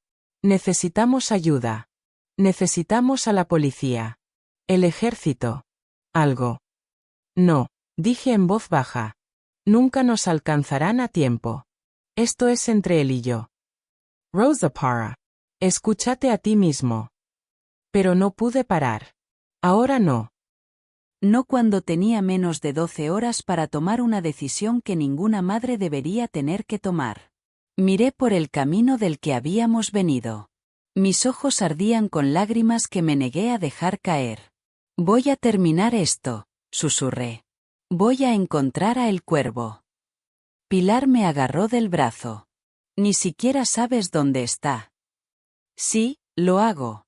Necesitamos ayuda. Necesitamos a la policía. El ejército. Algo. No, dije en voz baja. Nunca nos alcanzarán a tiempo. Esto es entre él y yo. Rosa Parra. Escúchate a ti mismo. Pero no pude parar. Ahora no. No cuando tenía menos de 12 horas para tomar una decisión que ninguna madre debería tener que tomar. Miré por el camino del que habíamos venido. Mis ojos ardían con lágrimas que me negué a dejar caer. Voy a terminar esto, susurré. Voy a encontrar a el cuervo. Pilar me agarró del brazo. Ni siquiera sabes dónde está. Sí, lo hago.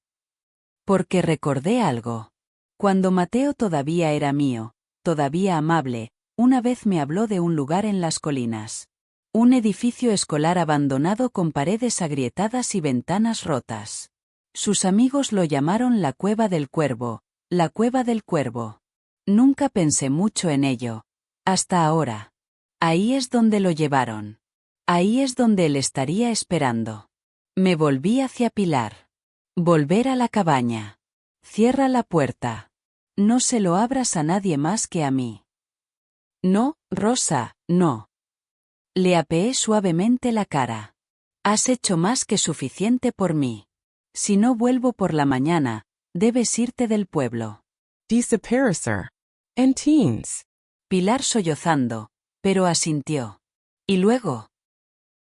Porque recordé algo. Cuando Mateo todavía era mío, todavía amable, una vez me habló de un lugar en las colinas. Un edificio escolar abandonado con paredes agrietadas y ventanas rotas. Sus amigos lo llamaron la Cueva del Cuervo, la Cueva del Cuervo. Nunca pensé mucho en ello. Hasta ahora. Ahí es donde lo llevaron. Ahí es donde él estaría esperando. Me volví hacia Pilar. Volver a la cabaña. Cierra la puerta. No se lo abras a nadie más que a mí. No, Rosa, no. Le apeé suavemente la cara. Has hecho más que suficiente por mí. Si no vuelvo por la mañana, debes irte del pueblo. Desaparecer. En teens. Pilar sollozando, pero asintió. ¿Y luego?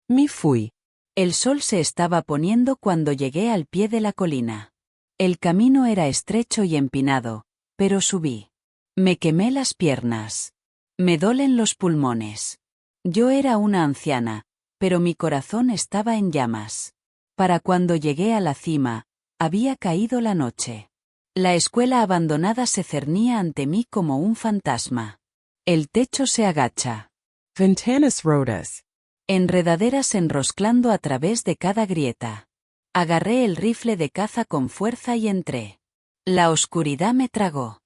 Me fui. El sol se estaba poniendo cuando llegué al pie de la colina. El camino era estrecho y empinado, pero subí. Me quemé las piernas. Me dolen los pulmones. Yo era una anciana, pero mi corazón estaba en llamas. Para cuando llegué a la cima, había caído la noche. La escuela abandonada se cernía ante mí como un fantasma. El techo se agacha. Ventanas rotas. Enredaderas enroscando a través de cada grieta. Agarré el rifle de caza con fuerza y entré. La oscuridad me tragó.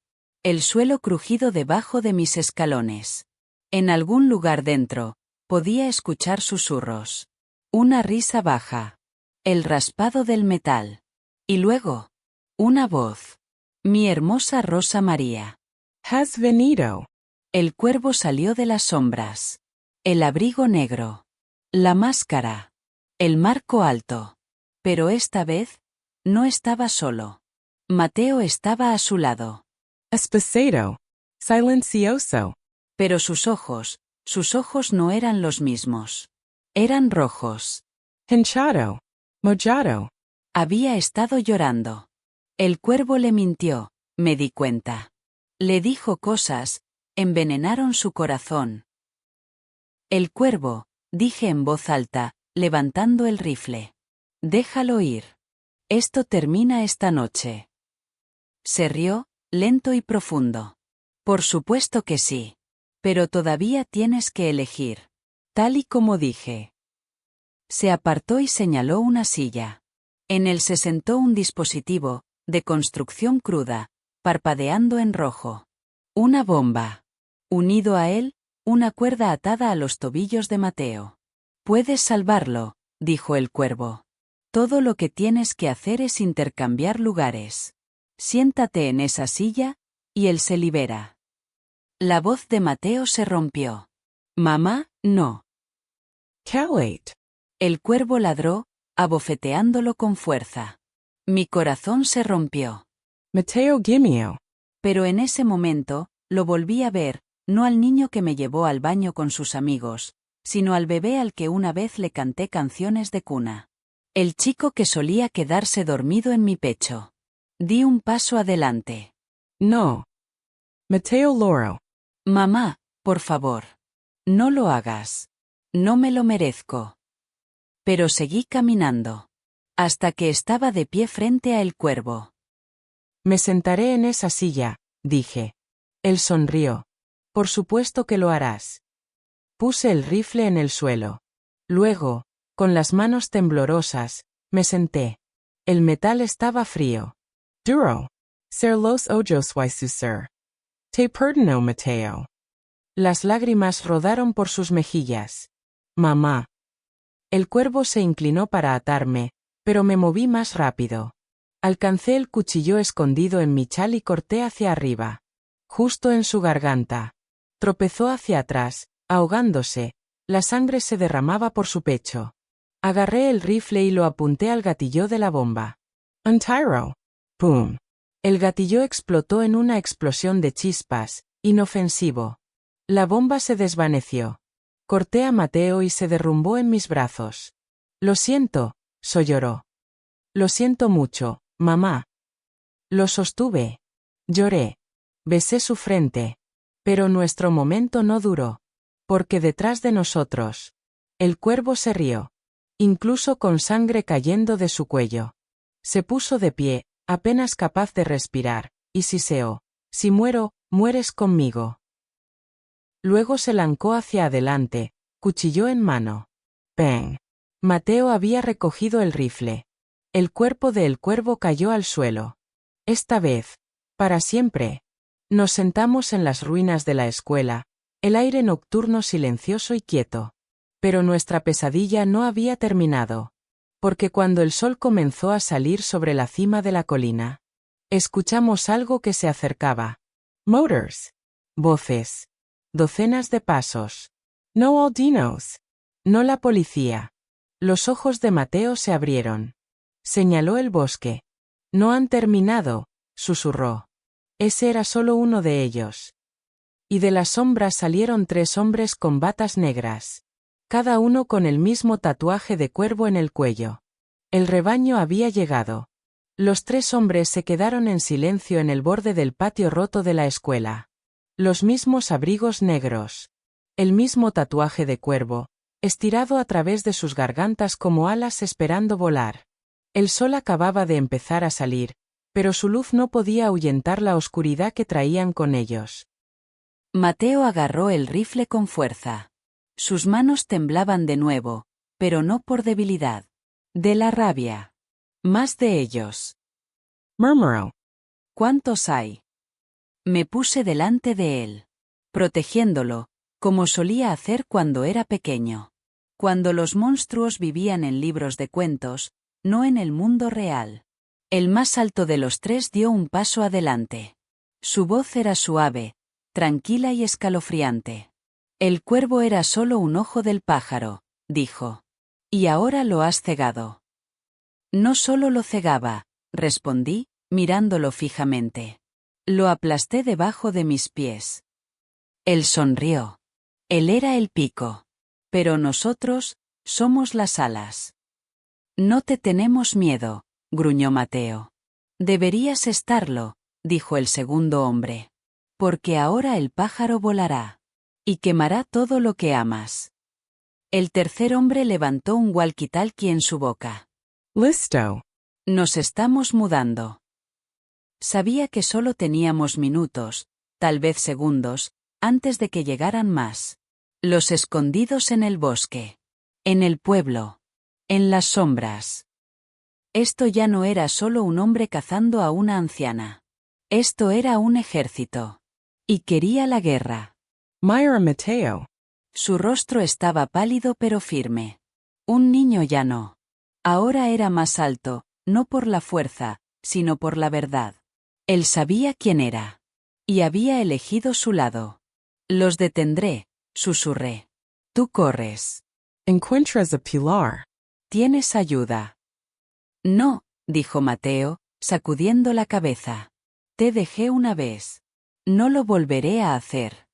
El suelo crujido debajo de mis escalones. En algún lugar dentro, podía escuchar susurros. Una risa baja. El raspado del metal. Y luego, una voz. Mi hermosa Rosa María. Has venido. El cuervo salió de las sombras. El abrigo negro. La máscara. El marco alto. Pero esta vez, no estaba solo. Mateo estaba a su lado. Espacito. Silencioso. Pero sus ojos no eran los mismos. Eran rojos. Hinchado. Mojado. Había estado llorando. El cuervo le mintió, me di cuenta. Le dijo cosas, envenenaron su corazón. El cuervo, dije en voz alta, levantando el rifle. Déjalo ir. Esto termina esta noche. Se rió, lento y profundo. Por supuesto que sí. Pero todavía tienes que elegir. Tal y como dije. Se apartó y señaló una silla. En él se sentó un dispositivo, de construcción cruda, parpadeando en rojo. Una bomba. Unido a él, una cuerda atada a los tobillos de Mateo. Puedes salvarlo, dijo el cuervo. Todo lo que tienes que hacer es intercambiar lugares. Siéntate en esa silla, y él se libera. La voz de Mateo se rompió. Mamá, no. Calate. El cuervo ladró, abofeteándolo con fuerza. Mi corazón se rompió. Mateo Gimio. Pero en ese momento, lo volví a ver, no al niño que me llevó al baño con sus amigos, sino al bebé al que una vez le canté canciones de cuna. El chico que solía quedarse dormido en mi pecho. Di un paso adelante. No. Mateo Loro. Mamá, por favor. No lo hagas. No me lo merezco. Pero seguí caminando. Hasta que estaba de pie frente a el cuervo. Me sentaré en esa silla, dije. Él sonrió. Por supuesto que lo harás. Puse el rifle en el suelo. Luego, con las manos temblorosas, me senté. El metal estaba frío. Duro. Ser los ojos ser. Te perdono, Mateo. Las lágrimas rodaron por sus mejillas. Mamá. El cuervo se inclinó para atarme, pero me moví más rápido. Alcancé el cuchillo escondido en mi chal y corté hacia arriba. Justo en su garganta. Tropezó hacia atrás, ahogándose. La sangre se derramaba por su pecho. Agarré el rifle y lo apunté al gatillo de la bomba. Un tiro. ¡Pum! El gatillo explotó en una explosión de chispas, inofensivo. La bomba se desvaneció. Corté a Mateo y se derrumbó en mis brazos. Lo siento, lloró. Lo siento mucho, mamá. Lo sostuve. Lloré. Besé su frente. Pero nuestro momento no duró. Porque detrás de nosotros. El cuervo se rió. Incluso con sangre cayendo de su cuello. Se puso de pie, apenas capaz de respirar, y siseó. Si muero, mueres conmigo. Luego se lancó hacia adelante, cuchillo en mano. ¡Peng! Mateo había recogido el rifle. El cuerpo de el cuervo cayó al suelo. Esta vez, para siempre. Nos sentamos en las ruinas de la escuela, el aire nocturno silencioso y quieto. Pero nuestra pesadilla no había terminado. Porque cuando el sol comenzó a salir sobre la cima de la colina, escuchamos algo que se acercaba. Motors. Voces. Docenas de pasos. No Aldinos. No la policía. Los ojos de Mateo se abrieron. Señaló el bosque. No han terminado, susurró. Ese era solo uno de ellos. Y de las sombras salieron 3 hombres con batas negras. Cada uno con el mismo tatuaje de cuervo en el cuello. El rebaño había llegado. Los 3 hombres se quedaron en silencio en el borde del patio roto de la escuela. Los mismos abrigos negros. El mismo tatuaje de cuervo, estirado a través de sus gargantas como alas esperando volar. El sol acababa de empezar a salir, pero su luz no podía ahuyentar la oscuridad que traían con ellos. Mateo agarró el rifle con fuerza. Sus manos temblaban de nuevo, pero no por debilidad. De la rabia. Más de ellos. Murmuró. ¿Cuántos hay? Me puse delante de él. Protegiéndolo, como solía hacer cuando era pequeño. Cuando los monstruos vivían en libros de cuentos, no en el mundo real. El más alto de los 3 dio un paso adelante. Su voz era suave, tranquila y escalofriante. El cuervo era solo un ojo del pájaro, dijo. Y ahora lo has cegado. No solo lo cegaba, respondí, mirándolo fijamente. Lo aplasté debajo de mis pies. Él sonrió. Él era el pico. Pero nosotros, somos las alas. No te tenemos miedo, gruñó Mateo. Deberías estarlo, dijo el segundo hombre. Porque ahora el pájaro volará. Y quemará todo lo que amas. El tercer hombre levantó un walkie-talkie en su boca. Listo. Nos estamos mudando. Sabía que solo teníamos minutos, tal vez segundos, antes de que llegaran más. Los escondidos en el bosque. En el pueblo. En las sombras. Esto ya no era solo un hombre cazando a una anciana. Esto era un ejército. Y quería la guerra. Myra Mateo. Su rostro estaba pálido pero firme. Un niño ya no. Ahora era más alto, no por la fuerza, sino por la verdad. Él sabía quién era. Y había elegido su lado. Los detendré, susurré. Tú corres. Encuentras a Pilar. Tienes ayuda. No, dijo Mateo, sacudiendo la cabeza. Te dejé una vez. No lo volveré a hacer.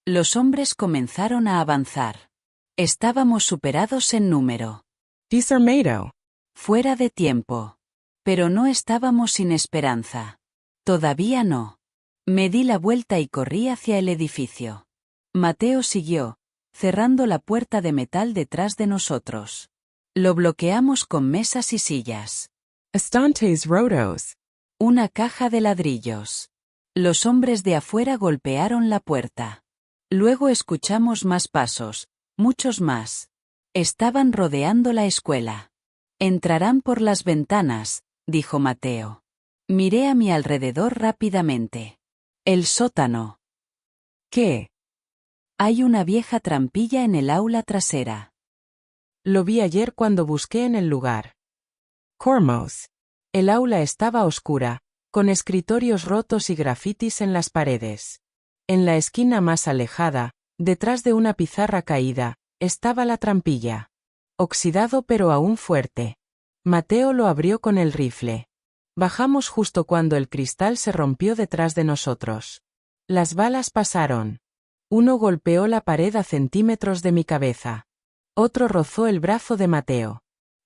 Los hombres comenzaron a avanzar. Estábamos superados en número. Disarmado. Fuera de tiempo. Pero no estábamos sin esperanza. Todavía no. Me di la vuelta y corrí hacia el edificio. Mateo siguió, cerrando la puerta de metal detrás de nosotros. Lo bloqueamos con mesas y sillas. Estantes rotos. Una caja de ladrillos. Los hombres de afuera golpearon la puerta. Luego escuchamos más pasos, muchos más. Estaban rodeando la escuela. Entrarán por las ventanas, dijo Mateo. Miré a mi alrededor rápidamente. El sótano. ¿Qué? Hay una vieja trampilla en el aula trasera. Lo vi ayer cuando busqué en el lugar. Cormos. El aula estaba oscura, con escritorios rotos y grafitis en las paredes. En la esquina más alejada, detrás de una pizarra caída, estaba la trampilla. Oxidado pero aún fuerte. Mateo lo abrió con el rifle. Bajamos justo cuando el cristal se rompió detrás de nosotros. Las balas pasaron. Uno golpeó la pared a centímetros de mi cabeza. Otro rozó el brazo de Mateo.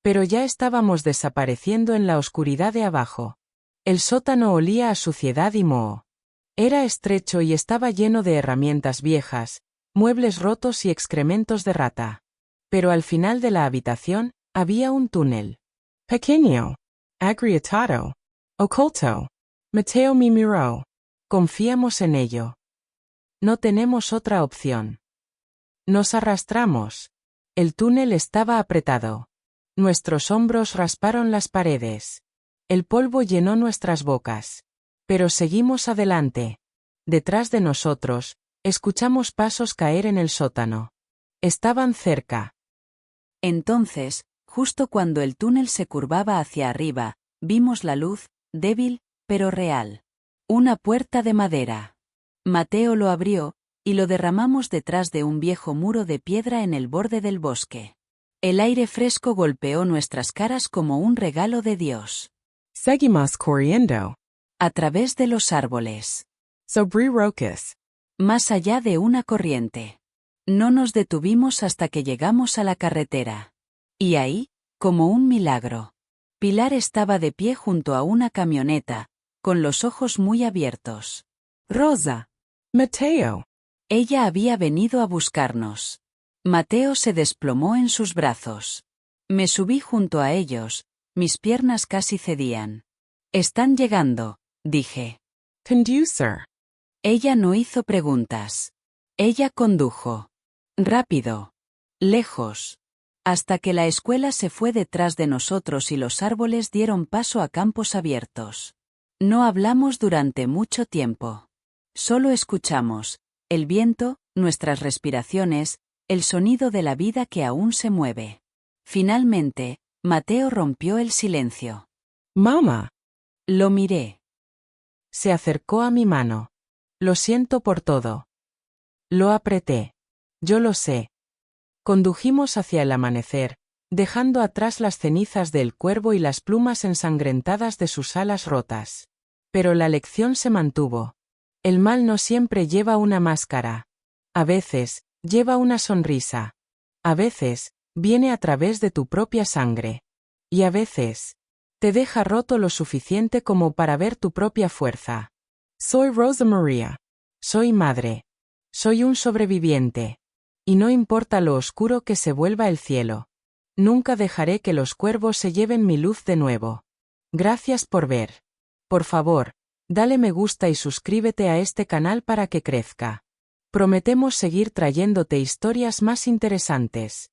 Pero ya estábamos desapareciendo en la oscuridad de abajo. El sótano olía a suciedad y moho. Era estrecho y estaba lleno de herramientas viejas, muebles rotos y excrementos de rata. Pero al final de la habitación, había un túnel. Pequeño. Agrietado. Oculto. Mateo me miró. Confiamos en ello. No tenemos otra opción. Nos arrastramos. El túnel estaba apretado. Nuestros hombros rasparon las paredes. El polvo llenó nuestras bocas. Pero seguimos adelante. Detrás de nosotros, escuchamos pasos caer en el sótano. Estaban cerca. Entonces, justo cuando el túnel se curvaba hacia arriba, vimos la luz, débil, pero real. Una puerta de madera. Mateo lo abrió, y lo derramamos detrás de un viejo muro de piedra en el borde del bosque. El aire fresco golpeó nuestras caras como un regalo de Dios. Seguimos corriendo. A través de los árboles. Sobre rocas. Más allá de una corriente. No nos detuvimos hasta que llegamos a la carretera. Y ahí, como un milagro, Pilar estaba de pie junto a una camioneta, con los ojos muy abiertos. Rosa. Mateo. Ella había venido a buscarnos. Mateo se desplomó en sus brazos. Me subí junto a ellos, mis piernas casi cedían. Están llegando, dije. Conducer. Ella no hizo preguntas. Ella condujo. Rápido. Lejos. Hasta que la escuela se fue detrás de nosotros y los árboles dieron paso a campos abiertos. No hablamos durante mucho tiempo. Solo escuchamos el viento, nuestras respiraciones, el sonido de la vida que aún se mueve. Finalmente, Mateo rompió el silencio. Mamá. Lo miré. Se acercó a mi mano. Lo siento por todo. Lo apreté. Yo lo sé. Condujimos hacia el amanecer, dejando atrás las cenizas del cuervo y las plumas ensangrentadas de sus alas rotas. Pero la lección se mantuvo. El mal no siempre lleva una máscara. A veces, lleva una sonrisa. A veces, viene a través de tu propia sangre. Y a veces, te deja roto lo suficiente como para ver tu propia fuerza. Soy Rosa María. Soy madre. Soy un sobreviviente. Y no importa lo oscuro que se vuelva el cielo. Nunca dejaré que los cuervos se lleven mi luz de nuevo. Gracias por ver. Por favor, dale me gusta y suscríbete a este canal para que crezca. Prometemos seguir trayéndote historias más interesantes.